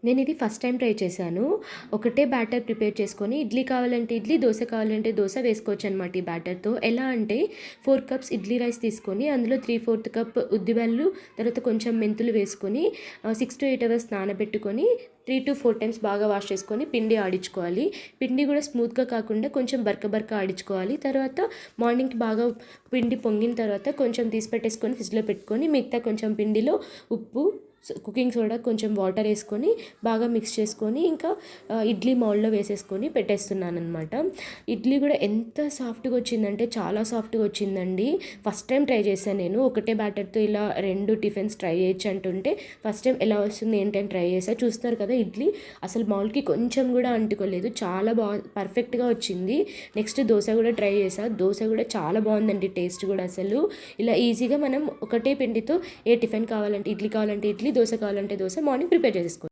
నేను ఇది first time try చేశాను. ఒకటే బ్యాటర్ ప్రిపేర్ చేసుకొని ఇడ్లీ కావాలంటే ఇడ్లీ, దోస కావాలంటే దోస వేసుకోవచ్చనమాట ఈ బ్యాటర్‌తో. ఎలా అంటే 4 కప్స్ ఇడ్లీ రైస్ తీసుకొని అందులో 3/4 కప్ ఉద్దిబెల్లు, తర్వాత కొంచెం మెంతులు వేసుకొని 6-8 అవర్స్ నానబెట్టుకొని 3-4 టైమ్స్ బాగా వాష్ చేసుకొని పిండి ఆడించుకోవాలి. పిండి కూడా స్మూత్‌గా కాకుండా కొంచెం బరక ఆడించుకోవాలి. తర్వాత మార్నింగ్‌కి బాగా పిండి పొంగిన తర్వాత కొంచెం తీసి పెట్టేసుకొని ఫ్రిడ్జ్‌లో పెట్టుకొని మిగతా కొంచెం పిండిలో ఉప్పు, కుకింగ్ సోడా, కొంచెం వాటర్ వేసుకొని బాగా మిక్స్ చేసుకొని ఇంకా ఇడ్లీ మౌల్డ్లో వేసేసుకొని పెట్టేస్తున్నానమాట. ఇడ్లీ కూడా ఎంత సాఫ్ట్గా వచ్చిందంటే చాలా సాఫ్ట్గా వచ్చిందండి. ఫస్ట్ టైం ట్రై చేశాను నేను. ఒకటే బ్యాటర్తో ఇలా 2 టిఫిన్స్ ట్రై చేయొచ్చు అంటుంటే ఫస్ట్ టైం ఎలా వస్తుంది ఏంటని ట్రై చేశాను. చూస్తున్నారు కదా, ఇడ్లీ అసలు మౌల్డ్కి కొంచెం కూడా అంటుకోలేదు, చాలా పర్ఫెక్ట్గా వచ్చింది. నెక్స్ట్ దోశ కూడా ట్రై చేశాను. దోశ కూడా చాలా బాగుందండి, టేస్ట్ కూడా అసలు. ఇలా ఈజీగా మనం ఒకటే పిండితో ఏ టిఫిన్ కావాలంటే ఇడ్లీ కావాలంటే ఇడ్లీ, దోశ కావాలంటే దోశ మార్నింగ్ ప్రిపేర్ చేసేసుకోవచ్చు.